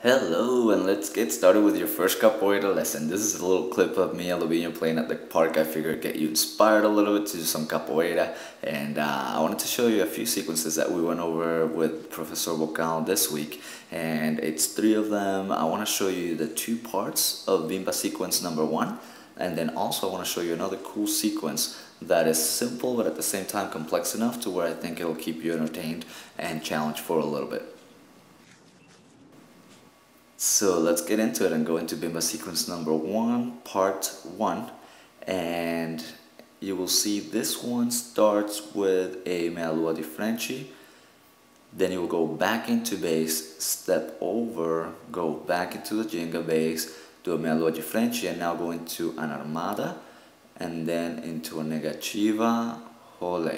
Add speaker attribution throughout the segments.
Speaker 1: Hello, and let's get started with your first capoeira lesson. This is a little clip of me and Lavinia playing at the park. I figured get you inspired a little bit to do some capoeira, and I wanted to show you a few sequences that we went over with Professor Bocal this week, and it's three of them. I want to show you the two parts of Bimba sequence number one, and then also I want to show you another cool sequence that is simple but at the same time complex enough to where I think it'll keep you entertained and challenged for a little bit. So let's get into it and go into Bimba sequence number one, part one. And you will see this one starts with a meia lua di frente. Then you will go back into bass, step over, go back into the ginga bass, do a meia lua di frente, and now go into an armada, and then into a negativa, role.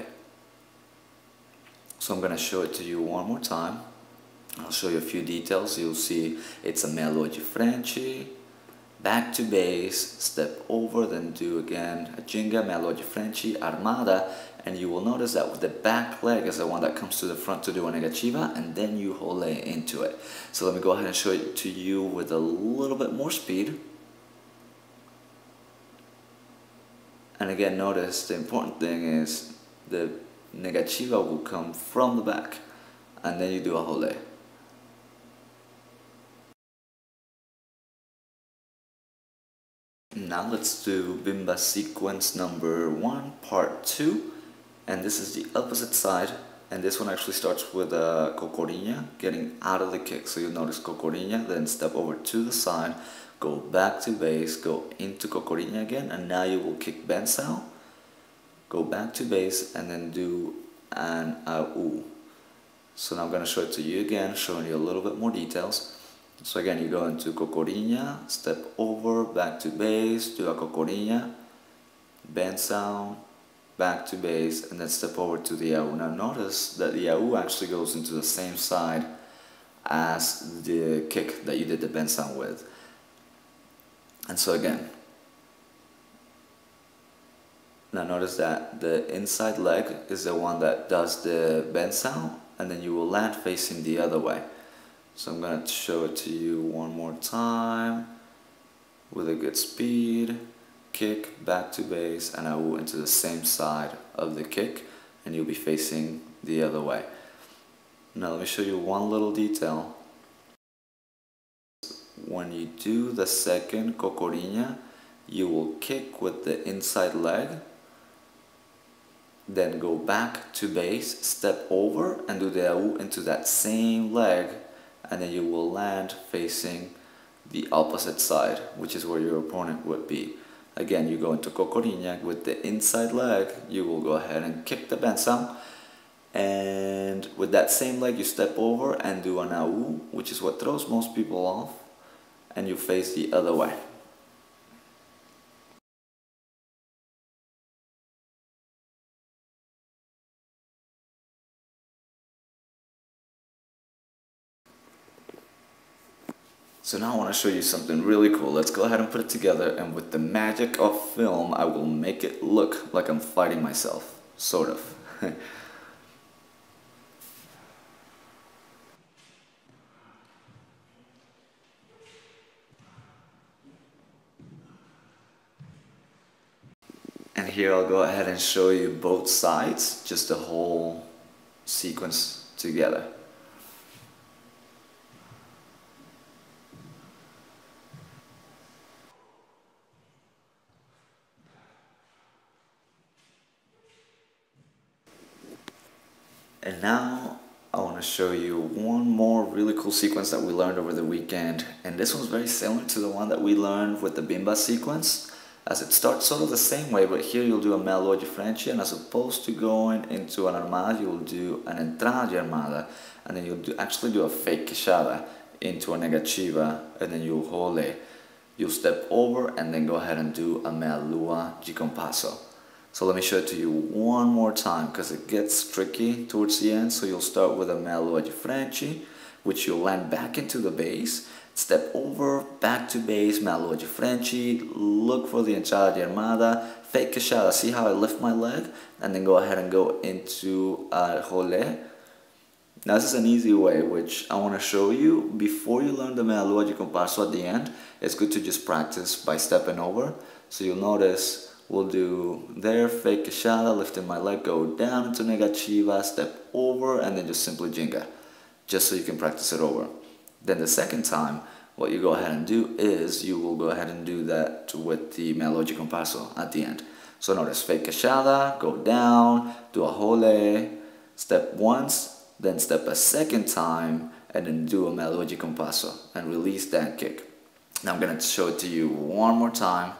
Speaker 1: So I'm going to show it to you one more time. I'll show you a few details. You'll see it's a meia lua di frente, back to bass, step over, then do again a ginga, meia lua di frente, armada, and you will notice that with the back leg is the one that comes to the front to do a negativa, and then you role into it. So let me go ahead and show it to you with a little bit more speed. And again, notice the important thing is the negativa will come from the back, and then you do a role. Now let's do Bimba sequence number one, part two, and this is the opposite side, and this one actually starts with a cocorinha, getting out of the kick. So you'll notice cocorinha, then step over to the side, go back to bass, go into cocorinha again, and now you will kick bensao, go back to bass, and then do an au. So now I'm going to show it to you again, showing you a little bit more details. So again, you go into cocorinha, step over, back to bass, do a cocorinha, bensao, back to bass, and then step over to the au. Now notice that the au actually goes into the same side as the kick that you did the bensao with. And so again, now notice that the inside leg is the one that does the bensao, and then you will land facing the other way. So I'm going to show it to you one more time with a good speed, kick, back to bass, and I will into the same side of the kick, and you'll be facing the other way. Now let me show you one little detail. When you do the second cocorinha, you will kick with the inside leg, then go back to bass, step over, and do the au into that same leg, and then you will land facing the opposite side, which is where your opponent would be. Again, you go into cocorinha with the inside leg, you will go ahead and kick the bensao, and with that same leg you step over and do an au, which is what throws most people off, and you face the other way. So now I want to show you something really cool. Let's go ahead and put it together, and with the magic of film, I will make it look like I'm fighting myself, sort of. And here I'll go ahead and show you both sides, just the whole sequence together. And now I want to show you one more really cool sequence that we learned over the weekend, and this one's very similar to the one that we learned with the Bimba sequence, as it starts sort of the same way, but here you'll do a meia lua di frente, and as opposed to going into an armada, you'll do an entrada de armada, and then you'll actually do a fake queixada into a negativa, and then you'll role. You'll step over and then go ahead and do a meia lua de compasso. So let me show it to you one more time, because it gets tricky towards the end. So you'll start with a meia lua di frente, which you'll land back into the bass, step over, back to bass, meia lua di frente, look for the entrada de armada, fake queixada, see how I lift my leg, and then go ahead and go into role, Now this is an easy way which I want to show you. Before you learn the melodic compasso at the end, it's good to just practice by stepping over. So you'll notice we'll do there, fake quechada, lifting my leg, go down into negativa, step over, and then just simply jinga, just so you can practice it over. Then the second time, what you go ahead and do is you will go ahead and do that with the melodic compasso at the end. So notice fake quechada, go down, do a jole, step once, then step a second time, and then do a melodic compasso and release that kick. Now I'm going to show it to you one more time.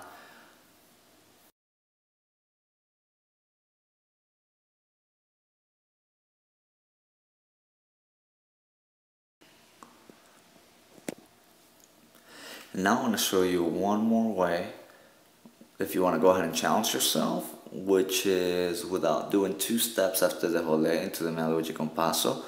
Speaker 1: Now I want to show you one more way if you want to go ahead and challenge yourself, which is without doing two steps after the jole into the melodic compasso.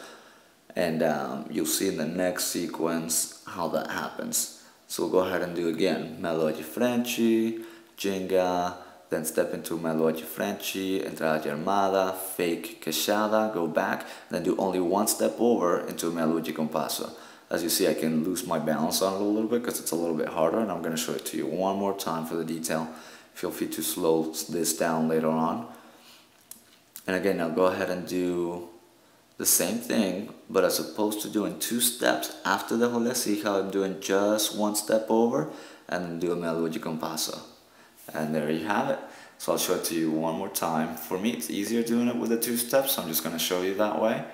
Speaker 1: And you'll see in the next sequence how that happens. So we'll go ahead and do again melodic Frenchy, jinga, then step into melodic Frenchy, entrada de armada, fake quechada, go back, then do only one step over into melodic compasso. As you see, I can lose my balance on it a little bit because it's a little bit harder, and I'm going to show it to you one more time for the detail. Feel free to slow this down later on. And again, I'll go ahead and do the same thing, but as opposed to doing two steps after the jole, see how I'm doing just one step over and then do a melodic compasso. And there you have it. So I'll show it to you one more time. For me, it's easier doing it with the two steps, so I'm just going to show you that way.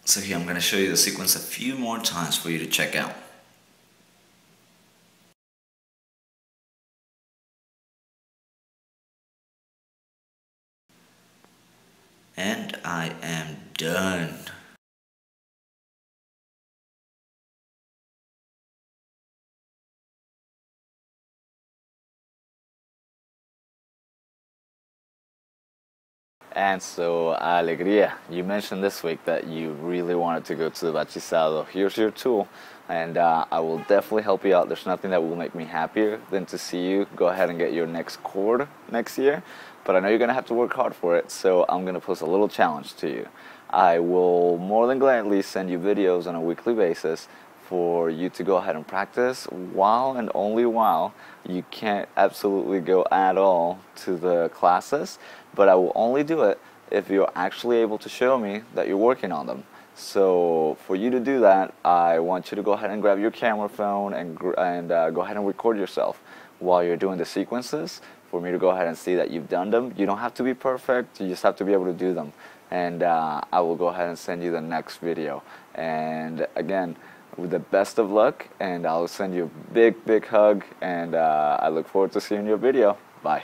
Speaker 1: So here I'm going to show you the sequence a few more times for you to check out. And I am done. And so, Alegría, you mentioned this week that you really wanted to go to the Bachizado. Here's your tool, and I will definitely help you out. There's nothing that will make me happier than to see you go ahead and get your next cord next year, but I know you're going to have to work hard for it, so I'm going to pose a little challenge to you. I will more than gladly send you videos on a weekly basis for you to go ahead and practice while and only while you can't absolutely go at all to the classes, but I will only do it if you're actually able to show me that you're working on them. So for you to do that, I want you to go ahead and grab your camera phone and go ahead and record yourself while you're doing the sequences for me to go ahead and see that you've done them. You don't have to be perfect, you just have to be able to do them. And I will go ahead and send you the next video. And again, with the best of luck, and I'll send you a big hug, and I look forward to seeing your video. Bye.